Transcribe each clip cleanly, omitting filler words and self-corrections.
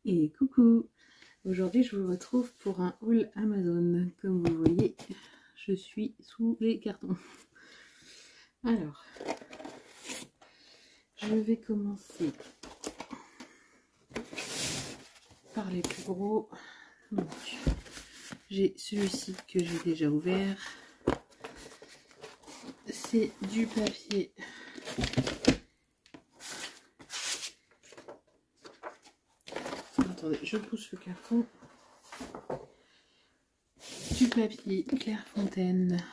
Et coucou! Aujourd'hui je vous retrouve pour un haul Amazon. Comme vous voyez, je suis sous les cartons. Alors, je vais commencer par les plus gros. Donc, j'ai celui-ci que j'ai déjà ouvert. C'est du papier. Attendez, je pousse le carton. Du papier Clairefontaine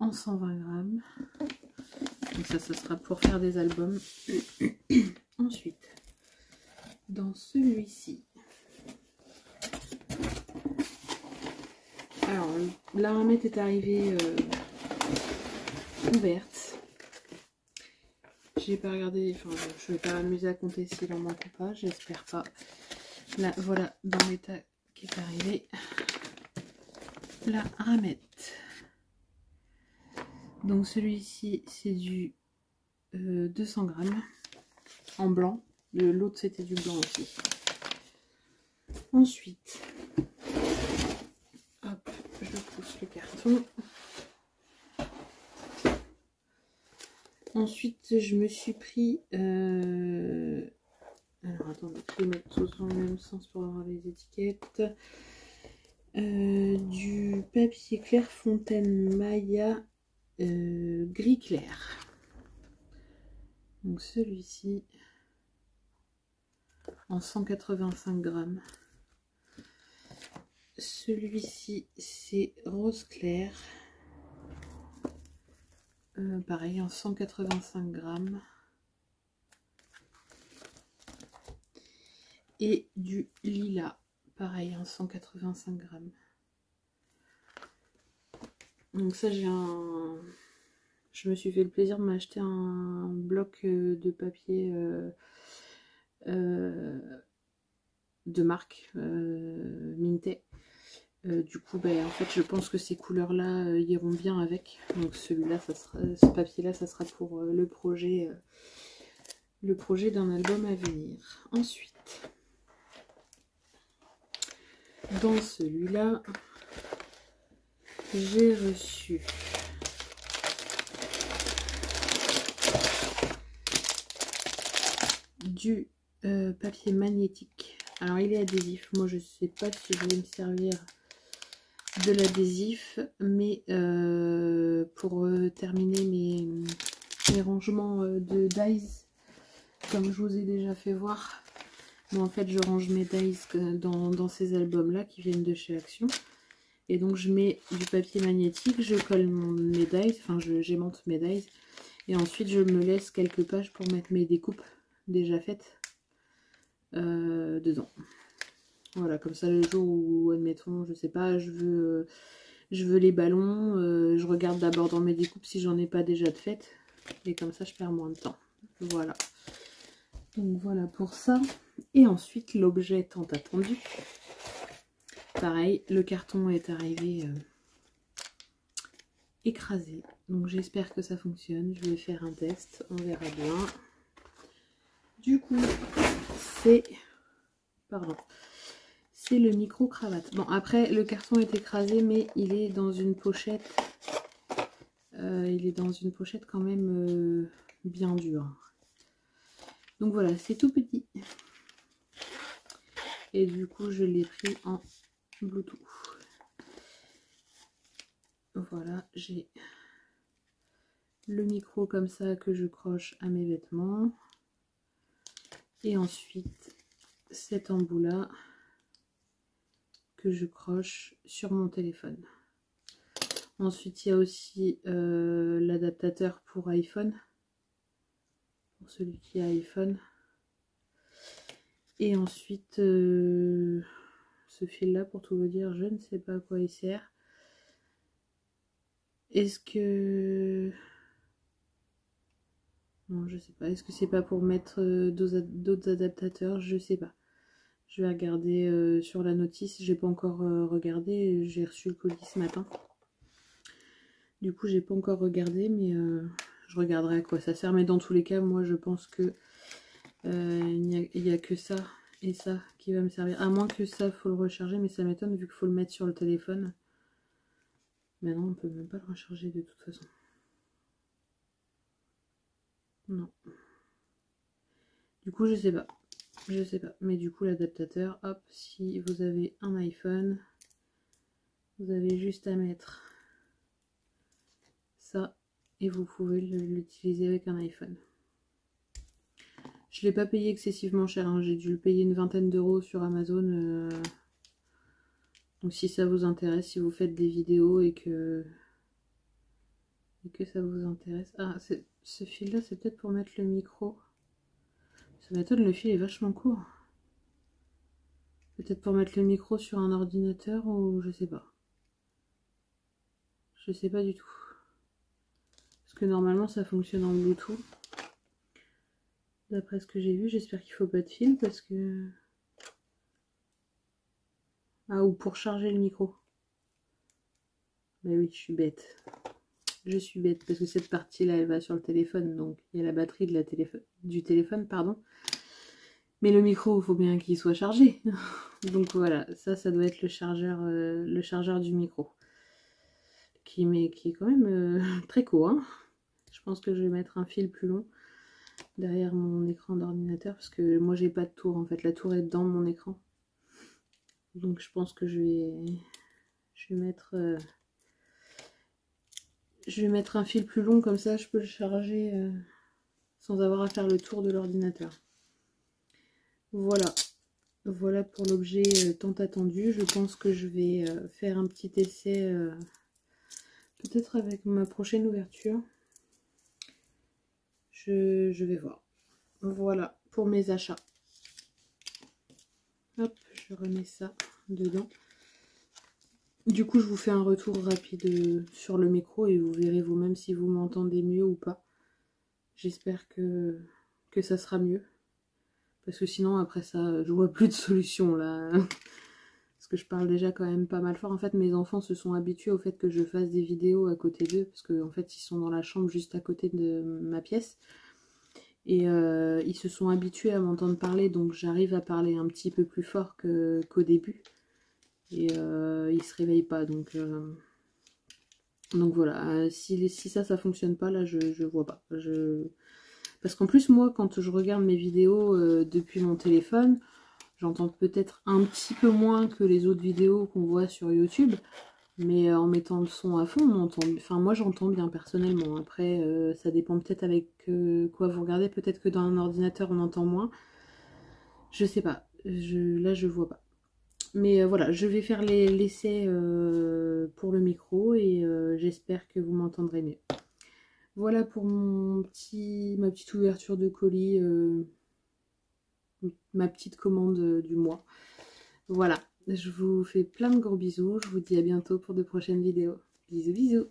en 120 grammes. Donc ça sera pour faire des albums. Ensuite, dans celui-ci, alors la ramette est arrivée ouverte. J'ai pas regardé, enfin je vais pas m'amuser à compter s'il en manque ou pas, j'espère pas. Là voilà dans l'état qui est arrivé la ramette. Donc celui-ci c'est du 200 grammes en blanc, l'autre c'était du blanc aussi. Ensuite, hop, je pousse le carton. Ensuite, je me suis pris... alors, attendez, je vais mettre tout dans le même sens pour avoir les étiquettes. Du papier Clairefontaine Maya gris clair. Donc, celui-ci en 185 grammes. Celui-ci, c'est rose clair. Pareil en 185 grammes. Et du lilas, pareil en 185 grammes. Donc ça je me suis fait le plaisir de m'acheter un bloc de papier de marque Minté. Du coup en fait je pense que ces couleurs là iront bien avec. Donc celui-là, ce papier là ça sera pour le projet d'un album à venir. Ensuite, dans celui-là, j'ai reçu du papier magnétique. Alors il est adhésif, moi je sais pas si je vais me servir de l'adhésif, mais pour terminer mes rangements de dies, comme je vous ai déjà fait voir. Moi en fait je range mes dies dans ces albums là qui viennent de chez Action. Et donc je mets du papier magnétique, je colle mes dies, enfin j'aimante mes dies. Et ensuite je me laisse quelques pages pour mettre mes découpes déjà faites dedans. Voilà, comme ça le jour où, admettons, je sais pas, je veux les ballons, je regarde d'abord dans mes découpes si j'en ai pas déjà de faites. Et comme ça je perds moins de temps. Voilà. Donc voilà pour ça. Et ensuite l'objet tant attendu. Pareil, le carton est arrivé écrasé. Donc j'espère que ça fonctionne. Je vais faire un test, on verra bien. Du coup, c'est le micro-cravate. Bon, après, le carton est écrasé, mais il est dans une pochette. Il est dans une pochette quand même bien dure. Donc voilà, c'est tout petit. Et du coup, je l'ai pris en Bluetooth. Voilà, j'ai le micro comme ça que je croche à mes vêtements. Et ensuite, cet embout là que je croche sur mon téléphone. Ensuite, il y a aussi l'adaptateur pour iPhone. Pour celui qui a iPhone. Et ensuite, ce fil là, pour tout vous dire, je ne sais pas à quoi il sert. Est-ce que... non, je sais pas. Est-ce que c'est pas pour mettre d'autres adaptateurs? Je sais pas. Je vais regarder sur la notice. J'ai pas encore regardé. J'ai reçu le colis ce matin. Du coup, j'ai pas encore regardé, mais je regarderai à quoi ça sert. Mais dans tous les cas, moi, je pense que il n'y a que ça et ça qui va me servir. À moins que ça, faut le recharger, mais ça m'étonne vu qu'il faut le mettre sur le téléphone. Mais non, on peut même pas le recharger de toute façon. Non. Du coup, je sais pas. Je sais pas. Mais du coup, l'adaptateur, hop, si vous avez un iPhone, vous avez juste à mettre ça et vous pouvez l'utiliser avec un iPhone. Je ne l'ai pas payé excessivement cher, hein. J'ai dû le payer une vingtaine d'euros sur Amazon. Donc si ça vous intéresse, si vous faites des vidéos et que ça vous intéresse. Ah, ce fil-là, c'est peut-être pour mettre le micro. Ça m'étonne, le fil est vachement court. Peut-être pour mettre le micro sur un ordinateur ou je sais pas. Je sais pas du tout. Parce que normalement ça fonctionne en Bluetooth. D'après ce que j'ai vu, j'espère qu'il faut pas de fil parce que... Ah, ou pour charger le micro. Mais oui, je suis bête. Je suis bête parce que cette partie-là, elle va sur le téléphone. Donc il y a la batterie de du téléphone, pardon. Mais le micro, il faut bien qu'il soit chargé. Donc voilà, ça doit être le chargeur du micro. Qui est quand même très court. Hein. Je pense que je vais mettre un fil plus long derrière mon écran d'ordinateur. Parce que moi, j'ai pas de tour. En fait, la tour est dans mon écran. Donc je pense que je vais mettre... je vais mettre un fil plus long. Comme ça, je peux le charger sans avoir à faire le tour de l'ordinateur. Voilà. Voilà pour l'objet tant attendu. Je pense que je vais faire un petit essai peut-être avec ma prochaine ouverture. Je vais voir. Voilà pour mes achats. Hop, je remets ça dedans. Du coup, je vous fais un retour rapide sur le micro et vous verrez vous-même si vous m'entendez mieux ou pas. J'espère que ça sera mieux. Parce que sinon, après ça, je vois plus de solution là. Parce que je parle déjà quand même pas mal fort. En fait, mes enfants se sont habitués au fait que je fasse des vidéos à côté d'eux. Parce qu'en fait, ils sont dans la chambre juste à côté de ma pièce. Et ils se sont habitués à m'entendre parler. Donc j'arrive à parler un petit peu plus fort qu'au début. Et ils se réveillent pas. Donc voilà. Si ça fonctionne pas, là, je vois pas. Parce qu'en plus, moi, quand je regarde mes vidéos depuis mon téléphone... J'entends peut-être un petit peu moins que les autres vidéos qu'on voit sur YouTube, mais en mettant le son à fond, on entend... Enfin, moi j'entends bien personnellement. Après, ça dépend peut-être avec quoi vous regardez. Peut-être que dans un ordinateur on entend moins. Je sais pas. Là, je vois pas. Mais voilà, je vais faire l'essai pour le micro et j'espère que vous m'entendrez mieux. Voilà pour ma petite ouverture de colis. Ma petite commande du mois. Voilà, je vous fais plein de gros bisous. Je vous dis à bientôt pour de prochaines vidéos. Bisous, bisous.